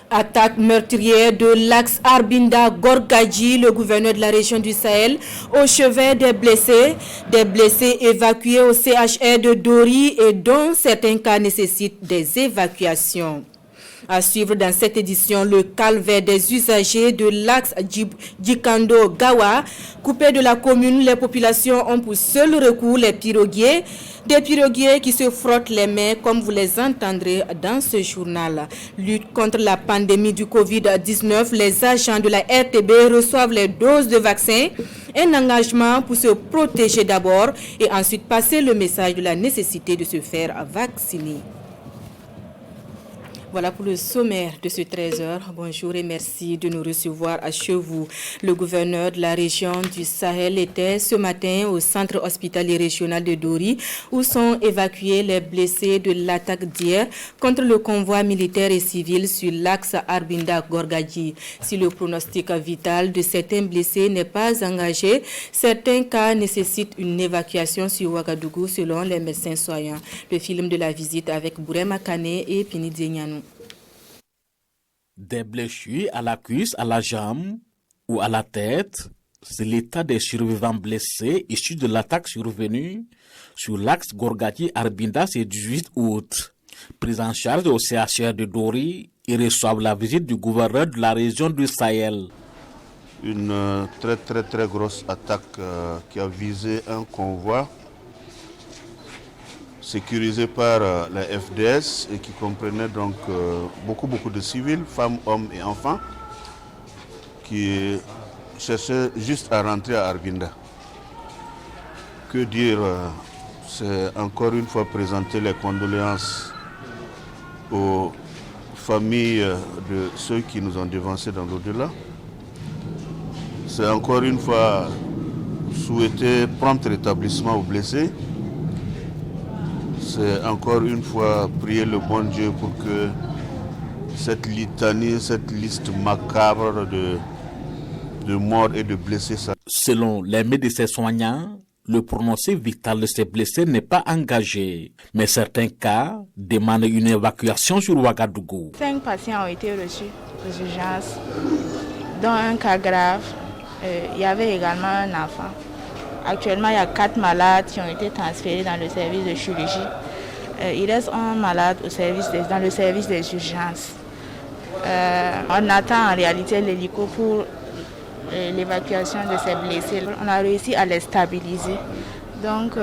Attaque meurtrière de l'axe Arbinda-Gorgadji, le gouverneur de la région du Sahel, au chevet des blessés évacués au CHR de Dori et dont certains cas nécessitent des évacuations. À suivre dans cette édition, le calvaire des usagers de l'axe Djikando-Gawa. Coupé de la commune, les populations ont pour seul recours les piroguiers. Des piroguiers qui se frottent les mains comme vous les entendrez dans ce journal. Lutte contre la pandémie du Covid-19, les agents de la RTB reçoivent les doses de vaccins. Un engagement pour se protéger d'abord et ensuite passer le message de la nécessité de se faire vacciner. Voilà pour le sommaire de ce 13h. Bonjour et merci de nous recevoir à chez vous. Le gouverneur de la région du Sahel était ce matin au centre hospitalier régional de Dori où sont évacués les blessés de l'attaque d'hier contre le convoi militaire et civil sur l'axe Arbinda-Gorgadji. Si le pronostic vital de certains blessés n'est pas engagé, certains cas nécessitent une évacuation sur Ouagadougou selon les médecins soignants. Le film de la visite avec Bourema Kane et Pini Diegnanou. Des blessures à la cuisse, à la jambe ou à la tête, c'est l'état des survivants blessés issus de l'attaque survenue sur l'axe Gorgadji-Arbinda ce 18 août. Pris en charge au CHR de Dori, ils reçoivent la visite du gouverneur de la région du Sahel. Une très grosse attaque qui a visé un convoi sécurisé par la FDS et qui comprenait donc beaucoup de civils, femmes, hommes et enfants qui cherchaient juste à rentrer à Arbinda. Que dire, c'est encore une fois présenter les condoléances aux familles de ceux qui nous ont devancés dans l'au-delà. C'est encore une fois souhaiter prompt rétablissement aux blessés. C'est encore une fois prier le bon Dieu pour que cette litanie, cette liste macabre de morts et de blessés. Selon les médecins soignants, le pronostic vital de ces blessés n'est pas engagé. Mais certains cas demandent une évacuation sur Ouagadougou. 5 patients ont été reçus aux urgences, dont un cas grave. Il y avait également un enfant. Actuellement, il y a 4 malades qui ont été transférés dans le service de chirurgie. Il reste un malade dans le service des urgences. On attend en réalité l'hélico pour l'évacuation de ces blessés. On a réussi à les stabiliser. Donc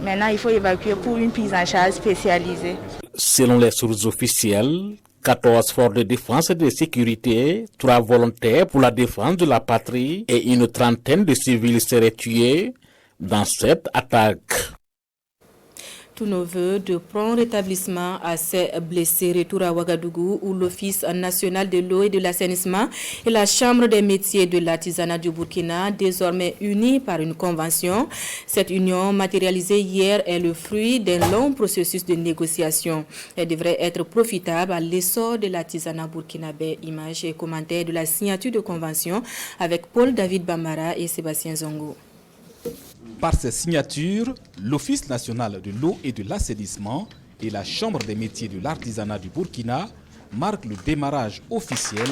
maintenant, il faut évacuer pour une prise en charge spécialisée. Selon les sources officielles, 14 forces de défense et de sécurité, 3 volontaires pour la défense de la patrie et une trentaine de civils seraient tués dans cette attaque. Tous nos voeux de prompt rétablissement à ces blessés. Retour à Ouagadougou où l'Office national de l'eau et de l'assainissement et la Chambre des métiers de l'artisanat du Burkina, désormais unis par une convention. Cette union matérialisée hier est le fruit d'un long processus de négociation. Elle devrait être profitable à l'essor de l'artisanat burkinabé. Images et commentaires de la signature de convention avec Paul-David Bambara et Sébastien Zongo. Par ces signatures, l'Office national de l'eau et de l'assainissement et la Chambre des métiers de l'artisanat du Burkina marquent le démarrage officiel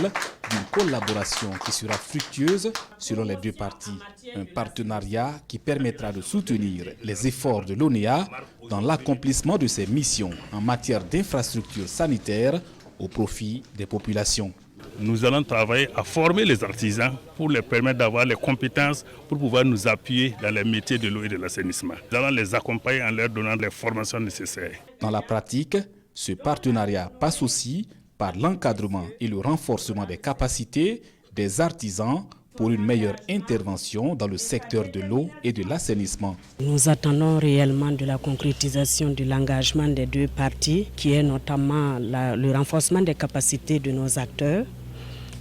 d'une collaboration qui sera fructueuse selon les deux parties. Un partenariat qui permettra de soutenir les efforts de l'ONEA dans l'accomplissement de ses missions en matière d'infrastructures sanitaires au profit des populations. Nous allons travailler à former les artisans pour les permettre d'avoir les compétences pour pouvoir nous appuyer dans les métiers de l'eau et de l'assainissement. Nous allons les accompagner en leur donnant les formations nécessaires. Dans la pratique, ce partenariat passe aussi par l'encadrement et le renforcement des capacités des artisans pour une meilleure intervention dans le secteur de l'eau et de l'assainissement. Nous attendons réellement de la concrétisation de l'engagement des deux parties, qui est notamment le renforcement des capacités de nos acteurs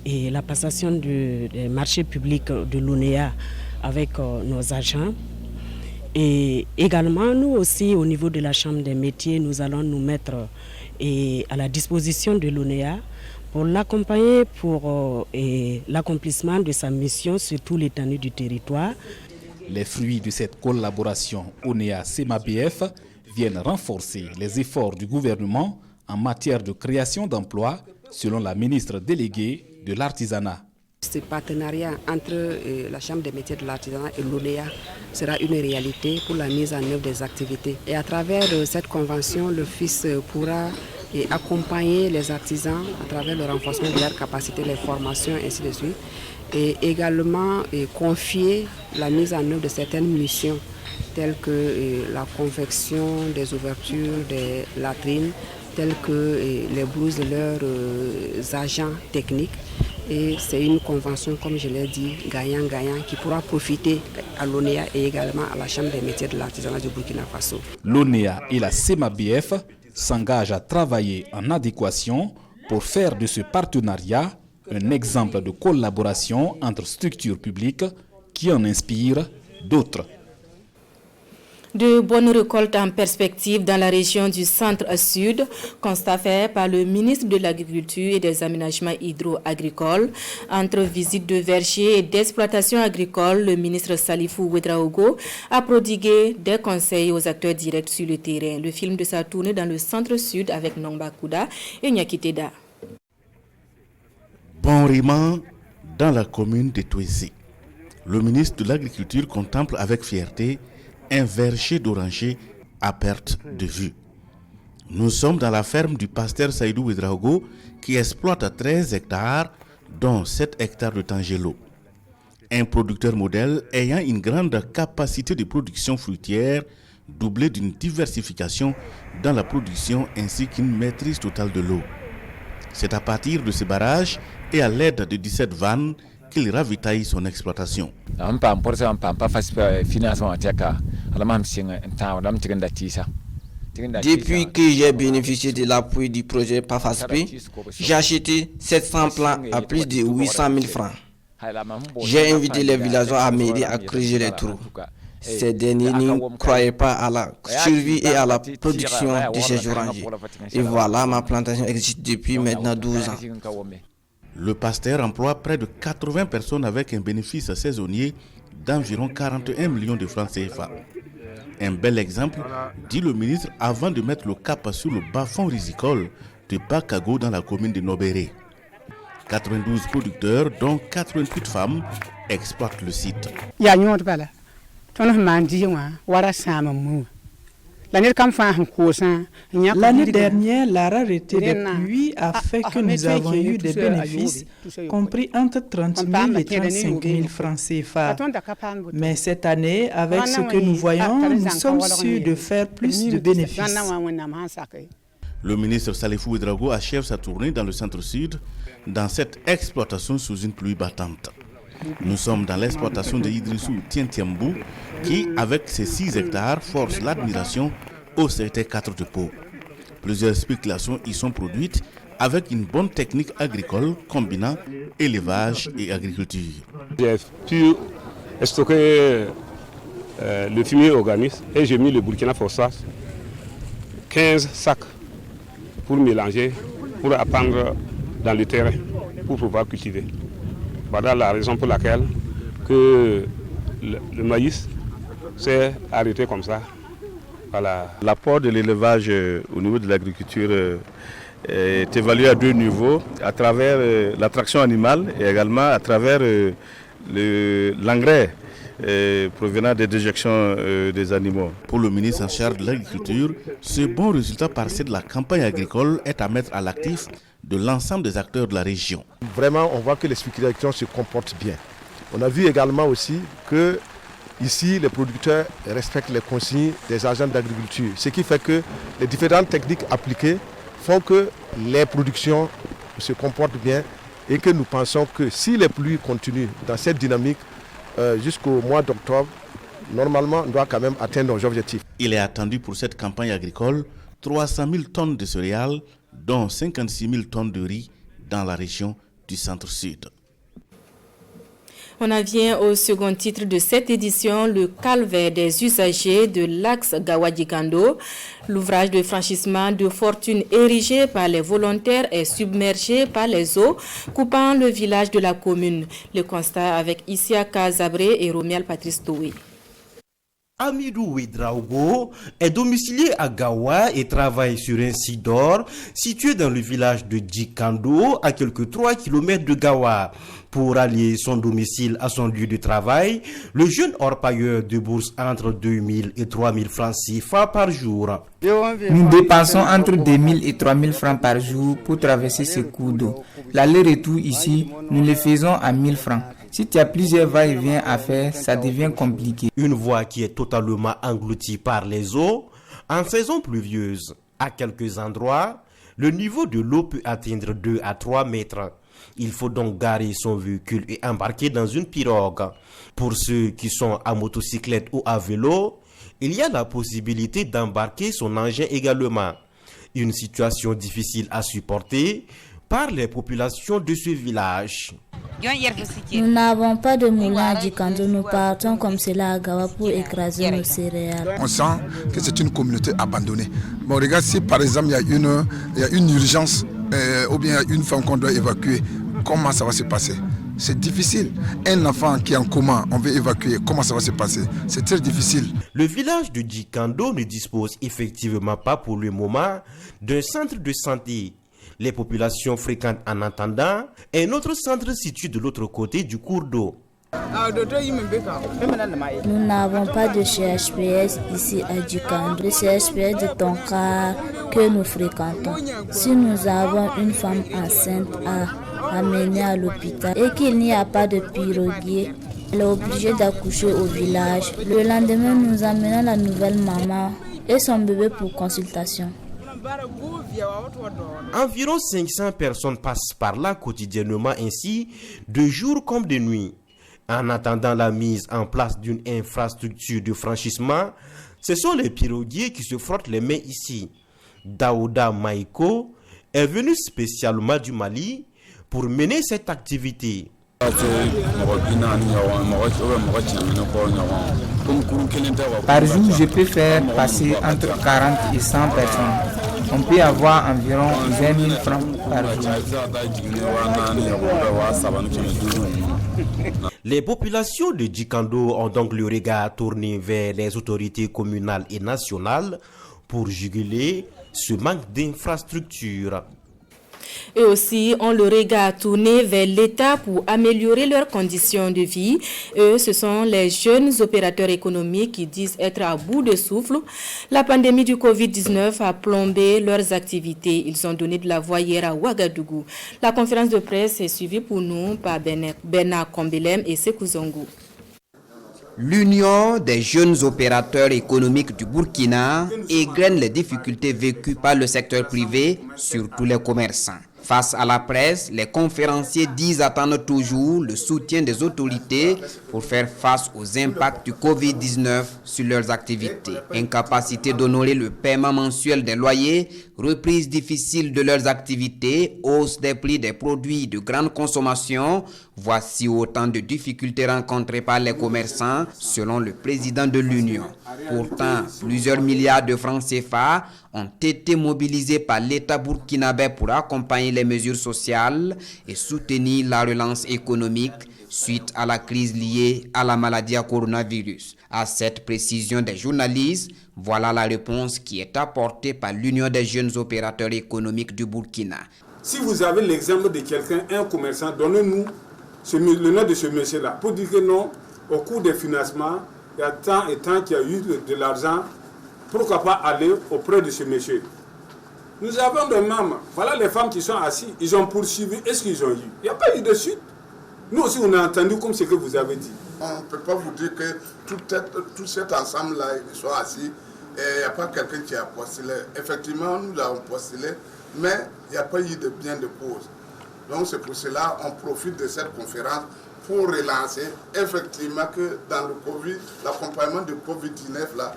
et la passation des marchés publics de l'ONEA avec nos agents. Et également, nous aussi, au niveau de la Chambre des métiers, nous allons nous mettre à la disposition de l'ONEA pour l'accompagner pour l'accomplissement de sa mission sur tout l'étendue du territoire. Les fruits de cette collaboration ONEA-CEMABF viennent renforcer les efforts du gouvernement en matière de création d'emplois selon la ministre déléguée de l'Artisanat. Ce partenariat entre la Chambre des métiers de l'artisanat et l'ONEA sera une réalité pour la mise en œuvre des activités. Et à travers cette convention, l'Office pourra accompagner les artisans à travers le renforcement de leurs capacités, les formations, ainsi de suite. Et également confier la mise en œuvre de certaines missions telles que la confection des ouvertures des latrines, telles que les blouses de leurs agents techniques. Et c'est une convention, comme je l'ai dit, gagnant-gagnant, qui pourra profiter à l'ONEA et également à la Chambre des métiers de l'artisanat du Burkina Faso. L'ONEA et la CEMABF s'engagent à travailler en adéquation pour faire de ce partenariat un exemple de collaboration entre structures publiques qui en inspire d'autres. De bonnes récoltes en perspective dans la région du centre-sud, constat fait par le ministre de l'Agriculture et des Aménagements hydro-agricoles. Entre visites de vergers et d'exploitation agricole, le ministre Salifou Ouedraogo a prodigué des conseils aux acteurs directs sur le terrain. Le film de sa tournée dans le centre-sud avec Nomba Kouda et Nyakiteda. Bon riment dans la commune de Touézé. Le ministre de l'Agriculture contemple avec fierté un verger d'oranger à perte de vue. Nous sommes dans la ferme du pasteur Saïdou Ouedraogo qui exploite 13 hectares, dont 7 hectares de tangelo. Un producteur modèle ayant une grande capacité de production fruitière, doublée d'une diversification dans la production ainsi qu'une maîtrise totale de l'eau. C'est à partir de ce barrage et à l'aide de 17 vannes qu'il ravitaille son exploitation. Depuis que j'ai bénéficié de l'appui du projet PAFASP, j'ai acheté 700 plants à plus de 800 000 francs. J'ai invité les villageois à m'aider à creuser les trous. Ces derniers ne croyaient pas à la survie et à la production de ces orangers. Et voilà, ma plantation existe depuis maintenant 12 ans. Le pasteur emploie près de 80 personnes avec un bénéfice saisonnier d'environ 41 millions de francs CFA. Un bel exemple, dit le ministre avant de mettre le cap sur le bas-fond risicole de Bakago dans la commune de Nobéré. 92 producteurs, dont 88 femmes, exploitent le site. L'année dernière, la rareté des pluies a fait que nous avons eu des bénéfices compris entre 30 000 et 35 000 francs CFA. Mais cette année, avec ce que nous voyons, nous sommes sûrs de faire plus de bénéfices. Le ministre Salifou Ouedraogo achève sa tournée dans le centre-sud, dans cette exploitation sous une pluie battante. Nous sommes dans l'exploitation de Idrissou Tientiambou qui, avec ses 6 hectares, force l'admiration au CT4 de Pau. Plusieurs spéculations y sont produites avec une bonne technique agricole combinant élevage et agriculture. J'ai pu stocker le fumier organique et j'ai mis le Burkina Faso 15 sacs pour mélanger, pour apprendre dans le terrain, pour pouvoir cultiver. Voilà la raison pour laquelle que le maïs s'est arrêté comme ça. Voilà. L'apport de l'élevage au niveau de l'agriculture est évalué à 2 niveaux, à travers l'attraction animale et également à travers l'engrais provenant des déjections des animaux. Pour le ministre en charge de l'agriculture, ce bon résultat partiel de la campagne agricole est à mettre à l'actif de l'ensemble des acteurs de la région. Vraiment, on voit que les spéculations se comportent bien. On a vu également aussi que ici, les producteurs respectent les consignes des agents d'agriculture, ce qui fait que les différentes techniques appliquées font que les productions se comportent bien et que nous pensons que si les pluies continuent dans cette dynamique jusqu'au mois d'octobre, normalement, on doit quand même atteindre nos objectifs. Il est attendu pour cette campagne agricole 300 000 tonnes de céréales, dont 56 000 tonnes de riz dans la région du centre-sud. On en vient au second titre de cette édition, le calvaire des usagers de l'axe Gawadikando. L'ouvrage de franchissement de fortune érigé par les volontaires est submergé par les eaux, coupant le village de la commune. Le constat avec Isiaka Zabré et Romial Patrice Toué. Amidou Ouedraogo est domicilié à Gawa et travaille sur un site d'or situé dans le village de Djikando à quelques 3 km de Gawa. Pour allier son domicile à son lieu de travail, le jeune orpailleur de bourse entre 2000 et 3000 francs CFA par jour. Nous dépensons entre 2000 et 3000 francs par jour pour traverser ce cours d'eau. L'aller-retour ici, nous le faisons à 1000 francs. Si tu as plusieurs va-et-vient à faire, ça devient compliqué. Une voie qui est totalement engloutie par les eaux en saison pluvieuse. À quelques endroits, le niveau de l'eau peut atteindre 2 à 3 mètres. Il faut donc garer son véhicule et embarquer dans une pirogue. Pour ceux qui sont à motocyclette ou à vélo, il y a la possibilité d'embarquer son engin également. Une situation difficile à supporter par les populations de ce village. Nous n'avons pas de moulin à Djikando, nous partons comme cela à Gawa pour écraser nos céréales. On sent que c'est une communauté abandonnée. Bon, regarde, si par exemple il y a une urgence ou bien il y a une femme qu'on doit évacuer, comment ça va se passer? C'est difficile. Un enfant qui est en coma, on veut évacuer, comment ça va se passer? C'est très difficile. Le village de Djikando ne dispose effectivement pas pour le moment d'un centre de santé. Les populations fréquentent en attendant un autre centre situé de l'autre côté du cours d'eau. Nous n'avons pas de CHPS ici à Djikando. Le CHPS de Tonka que nous fréquentons. Si nous avons une femme enceinte à amener à l'hôpital et qu'il n'y a pas de piroguier, elle est obligée d'accoucher au village. Le lendemain, nous amenons la nouvelle maman et son bébé pour consultation. Environ 500 personnes passent par là quotidiennement ainsi, de jour comme de nuit. En attendant la mise en place d'une infrastructure de franchissement, ce sont les piroguiers qui se frottent les mains ici. Daouda Maïko est venu spécialement du Mali pour mener cette activité. Par jour, je peux faire passer entre 40 et 100 personnes. On peut avoir environ 20 000 francs par jour. Les populations de Djikando ont donc le regard tourné vers les autorités communales et nationales pour juguler ce manque d'infrastructures. Et aussi ont le regard tourné vers l'État pour améliorer leurs conditions de vie. Eux, ce sont les jeunes opérateurs économiques qui disent être à bout de souffle. La pandémie du Covid-19 a plombé leurs activités. Ils ont donné de la voix hier à Ouagadougou. La conférence de presse est suivie pour nous par Bernard Kombelem et Sekou Zongo. L'Union des jeunes opérateurs économiques du Burkina égrène les difficultés vécues par le secteur privé, surtout les commerçants. Face à la presse, les conférenciers disent attendre toujours le soutien des autorités pour faire face aux impacts du Covid-19 sur leurs activités. Incapacité d'honorer le paiement mensuel des loyers, reprise difficile de leurs activités, hausse des prix des produits de grande consommation, voici autant de difficultés rencontrées par les commerçants, selon le président de l'Union. Pourtant, plusieurs milliards de francs CFA ont été mobilisés par l'État burkinabé pour accompagner les mesures sociales et soutenir la relance économique suite à la crise liée à la maladie à coronavirus. À cette précision des journalistes, voilà la réponse qui est apportée par l'Union des jeunes opérateurs économiques du Burkina. Si vous avez l'exemple de quelqu'un, un commerçant, donnez-nous le nom de ce monsieur-là pour dire que non, au cours des financements, il y a tant et tant qui a eu de l'argent. Pourquoi pas aller auprès de ce monsieur? Nous avons des membres. Voilà les femmes qui sont assises. Ils ont poursuivi. Est-ce qu'ils ont eu? Il n'y a pas eu de suite. Nous aussi, on a entendu comme ce que vous avez dit. On ne peut pas vous dire que tout cet ensemble-là, ils sont assis et il n'y a pas quelqu'un qui a postulé. Effectivement, nous avons postulé, mais il n'y a pas eu de bien de cause. Donc c'est pour cela qu'on profite de cette conférence pour relancer effectivement que dans le Covid, l'accompagnement du Covid-19, là,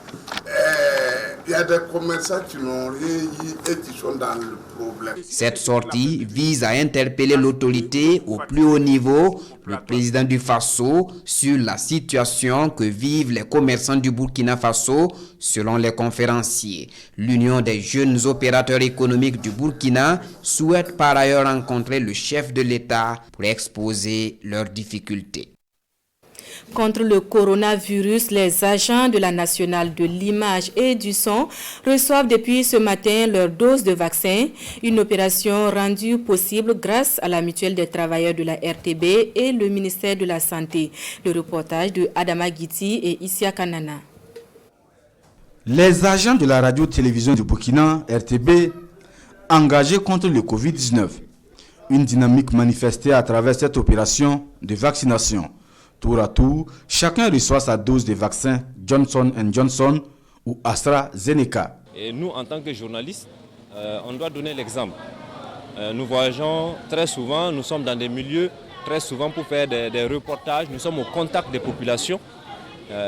il y a des commerçants qui n'ont rien eu et qui sont dans le problème. Cette sortie vise à interpeller l'autorité au plus haut niveau, le président du Faso, sur la situation que vivent les commerçants du Burkina Faso, selon les conférenciers. L'Union des jeunes opérateurs économiques du Burkina souhaite par ailleurs rencontrer le chef de l'État pour exposer leurs difficultés. Contre le coronavirus, les agents de la nationale de l'image et du son reçoivent depuis ce matin leur dose de vaccin, une opération rendue possible grâce à la mutuelle des travailleurs de la RTB et le ministère de la Santé. Le reportage de Adama Guiti et Issia Kanana. Les agents de la radio-télévision du Burkina, RTB, engagés contre le Covid-19. Une dynamique manifestée à travers cette opération de vaccination. Tour à tour, chacun reçoit sa dose de vaccin Johnson & Johnson ou AstraZeneca. Et nous, en tant que journalistes, on doit donner l'exemple. Nous voyageons très souvent, nous sommes dans des milieux très souvent pour faire des reportages, nous sommes au contact des populations.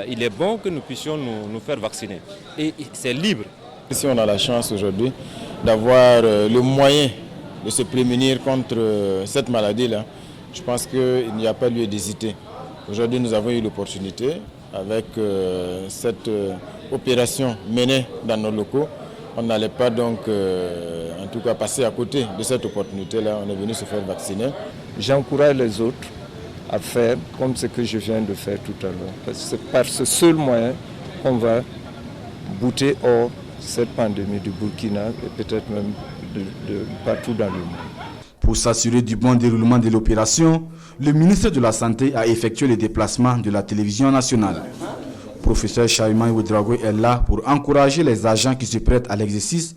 Il est bon que nous puissions nous faire vacciner. Et c'est libre. Ici, on a la chance aujourd'hui d'avoir le moyen de se prémunir contre cette maladie-là. Je pense qu'il n'y a pas lieu d'hésiter. Aujourd'hui, nous avons eu l'opportunité, avec cette opération menée dans nos locaux, on n'allait pas donc, en tout cas, passer à côté de cette opportunité-là. On est venu se faire vacciner. J'encourage les autres à faire comme ce que je viens de faire tout à l'heure. Parce que c'est par ce seul moyen qu'on va bouter hors cette pandémie du Burkina et peut-être même de partout dans le monde. Pour s'assurer du bon déroulement de l'opération, le ministre de la Santé a effectué le déplacement de la télévision nationale. Professeur Chaïman Ouedraogo est là pour encourager les agents qui se prêtent à l'exercice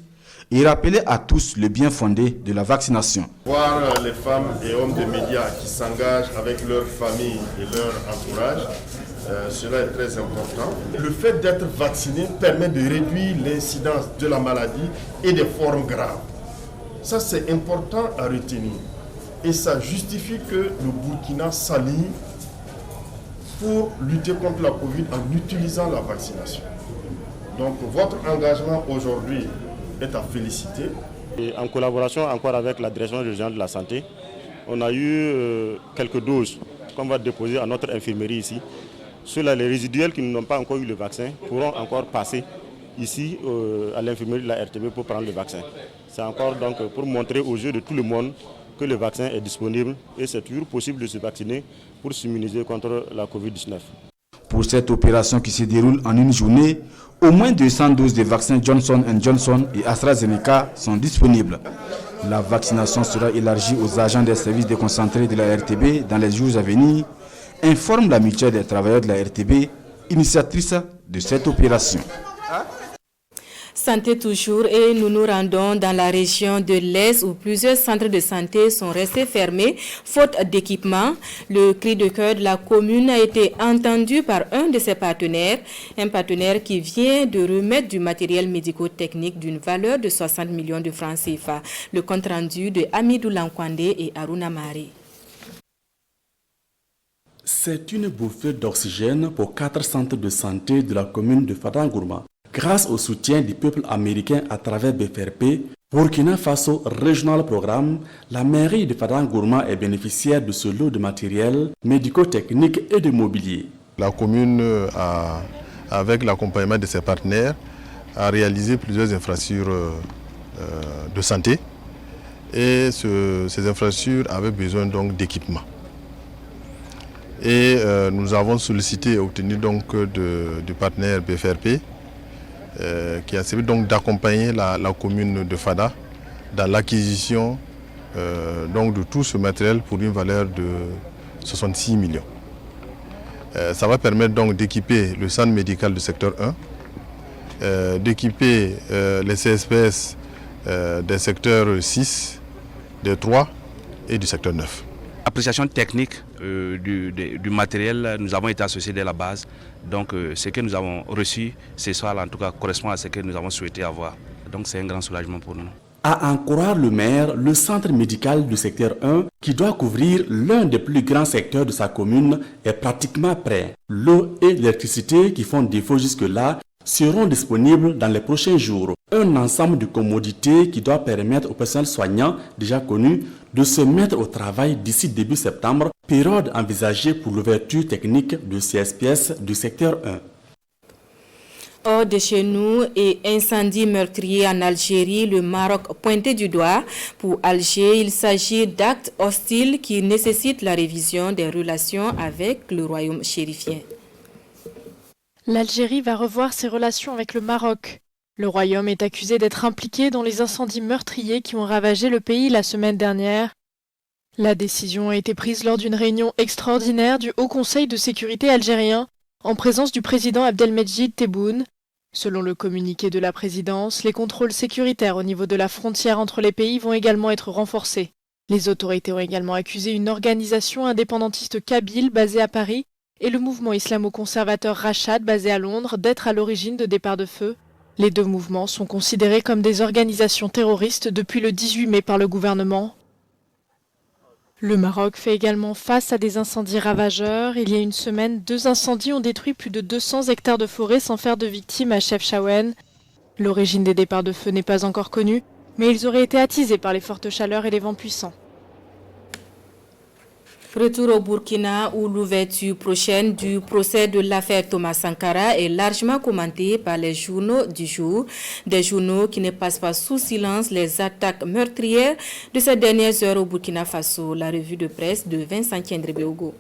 et rappeler à tous le bien fondé de la vaccination. Voir les femmes et hommes des médias qui s'engagent avec leur famille et leur entourage, cela est très important. Le fait d'être vacciné permet de réduire l'incidence de la maladie et des formes graves. Ça, c'est important à retenir. Et ça justifie que le Burkina s'aligne pour lutter contre la Covid en utilisant la vaccination. Donc, votre engagement aujourd'hui est à féliciter. Et en collaboration encore avec la direction régionale de la santé, on a eu quelques doses qu'on va déposer à notre infirmerie ici. Ceux-là, les résiduels qui n'ont pas encore eu le vaccin pourront encore passer ici à l'infirmerie de la RTB pour prendre le vaccin. C'est encore donc pour montrer aux yeux de tout le monde que le vaccin est disponible et c'est toujours possible de se vacciner pour s'immuniser contre la Covid-19. Pour cette opération qui se déroule en une journée, au moins 200 doses de vaccins Johnson & Johnson et AstraZeneca sont disponibles. La vaccination sera élargie aux agents des services déconcentrés de la RTB dans les jours à venir, informe la mutuelle des travailleurs de la RTB, initiatrice de cette opération. Santé toujours et nous nous rendons dans la région de l'Est où plusieurs centres de santé sont restés fermés faute d'équipement. Le cri de cœur de la commune a été entendu par un de ses partenaires, un partenaire qui vient de remettre du matériel médico-technique d'une valeur de 60 millions de francs CFA. Le compte rendu de Amidou Lankwande et Aruna Mari. C'est une bouffée d'oxygène pour 4 centres de santé de la commune de Fadangourma. Grâce au soutien du peuple américain à travers BFRP, Burkina Faso Regional Programme, la mairie de Fadangourma est bénéficiaire de ce lot de matériel médico-technique et de mobilier. La commune, avec l'accompagnement de ses partenaires, a réalisé plusieurs infrastructures de santé et ces infrastructures avaient besoin donc d'équipement. Et nous avons sollicité et obtenu donc du partenaire BFRP qui a servi donc d'accompagner la commune de Fada dans l'acquisition donc de tout ce matériel pour une valeur de 66 millions. Ça va permettre donc d'équiper le centre médical du secteur 1, d'équiper les CSPS des secteurs 6, des 3 et du secteur 9. Appréciation technique du matériel, nous avons été associés dès la base. Donc ce que nous avons reçu ce soir, en tout cas, correspond à ce que nous avons souhaité avoir. Donc c'est un grand soulagement pour nous. À en croire le maire, le centre médical du secteur 1, qui doit couvrir l'un des plus grands secteurs de sa commune, est pratiquement prêt. L'eau et l'électricité qui font défaut jusque-là seront disponibles dans les prochains jours. Un ensemble de commodités qui doit permettre aux personnels soignants déjà connus de se mettre au travail d'ici début septembre, période envisagée pour l'ouverture technique du CSPS du secteur 1. hors de chez nous et incendie meurtrier en Algérie, le Maroc pointé du doigt. Pour Alger, il s'agit d'actes hostiles qui nécessitent la révision des relations avec le royaume chérifien. L'Algérie va revoir ses relations avec le Maroc. Le royaume est accusé d'être impliqué dans les incendies meurtriers qui ont ravagé le pays la semaine dernière. La décision a été prise lors d'une réunion extraordinaire du Haut Conseil de sécurité algérien, en présence du président Abdelmejid Tebboune. Selon le communiqué de la présidence, les contrôles sécuritaires au niveau de la frontière entre les pays vont également être renforcés. Les autorités ont également accusé une organisation indépendantiste kabyle basée à Paris et le mouvement islamo-conservateur Rachad basé à Londres d'être à l'origine de départs de feu. Les deux mouvements sont considérés comme des organisations terroristes depuis le 18 mai par le gouvernement. Le Maroc fait également face à des incendies ravageurs. Il y a une semaine, 2 incendies ont détruit plus de 200 hectares de forêt sans faire de victimes à Chefchaouen. L'origine des départs de feu n'est pas encore connue, mais ils auraient été attisés par les fortes chaleurs et les vents puissants. Retour au Burkina où l'ouverture prochaine du procès de l'affaire Thomas Sankara est largement commentée par les journaux du jour. Des journaux qui ne passent pas sous silence les attaques meurtrières de ces dernières heures au Burkina Faso. La revue de presse de Vincent Kendrebeogo.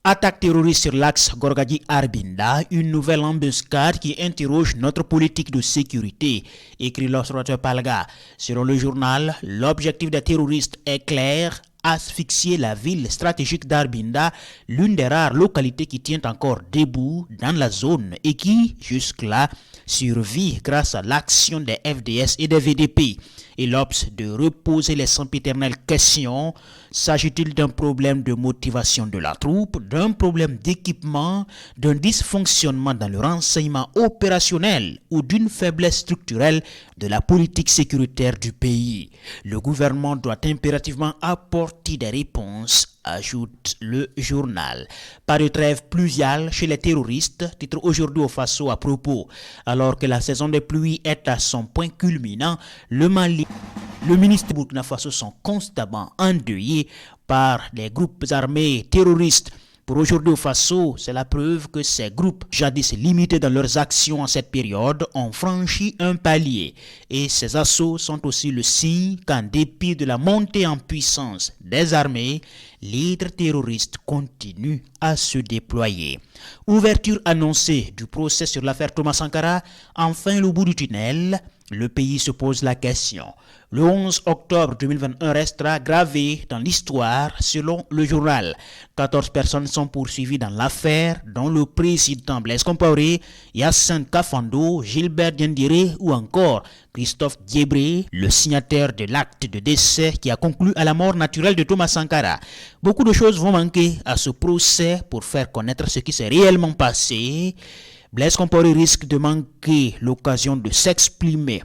Attaque terroriste sur l'axe Gorgadi-Arbinda, une nouvelle embuscade qui interroge notre politique de sécurité, écrit l'observateur Palga. Selon le journal, l'objectif des terroristes est clair: asphyxier la ville stratégique d'Arbinda, l'une des rares localités qui tient encore debout dans la zone et qui, jusque-là, survit grâce à l'action des FDS et des VDP. Et l'Obs de reposer les sempiternelles questions: s'agit-il d'un problème de motivation de la troupe, d'un problème d'équipement, d'un dysfonctionnement dans le renseignement opérationnel ou d'une faiblesse structurelle de la politique sécuritaire du pays? Le gouvernement doit impérativement apporter des réponses, ajoute le journal. Pas de trêve pluviale chez les terroristes, titre aujourd'hui au Faso à propos. Alors que la saison des pluies est à son point culminant, le Mali, le ministre du Burkina Faso sont constamment endeuillés par les groupes armés terroristes. Pour aujourd'hui au Faso, c'est la preuve que ces groupes, jadis limités dans leurs actions en cette période, ont franchi un palier. Et ces assauts sont aussi le signe qu'en dépit de la montée en puissance des armées, l'hydre terroriste continue à se déployer. Ouverture annoncée du procès sur l'affaire Thomas Sankara, enfin le bout du tunnel. Le pays se pose la question. Le 11 octobre 2021 restera gravé dans l'histoire selon le journal. 14 personnes sont poursuivies dans l'affaire, dont le président Blaise Compaoré, Yassine Kafando, Gilbert Diendéré ou encore Christophe Diebré, le signataire de l'acte de décès qui a conclu à la mort naturelle de Thomas Sankara. Beaucoup de choses vont manquer à ce procès pour faire connaître ce qui s'est réellement passé. Blaise Compaoré risque de manquer l'occasion de s'exprimer.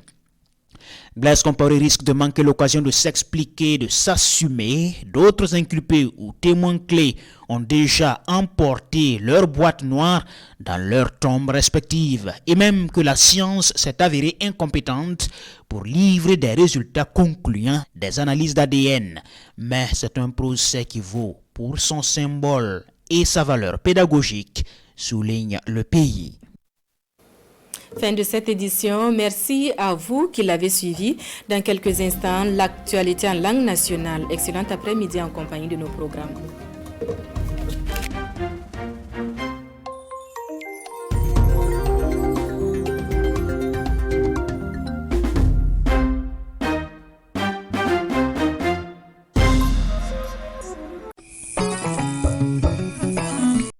Blaise Compaoré risque de manquer l'occasion de s'expliquer, de s'assumer. D'autres inculpés ou témoins clés ont déjà emporté leur boîte noire dans leurs tombes respectives. Et même que la science s'est avérée incompétente pour livrer des résultats concluants des analyses d'ADN. Mais c'est un procès qui vaut pour son symbole et sa valeur pédagogique, souligne le pays. Fin de cette édition. Merci à vous qui l'avez suivi. Dans quelques instants, l'actualité en langue nationale. Excellent après-midi en compagnie de nos programmes.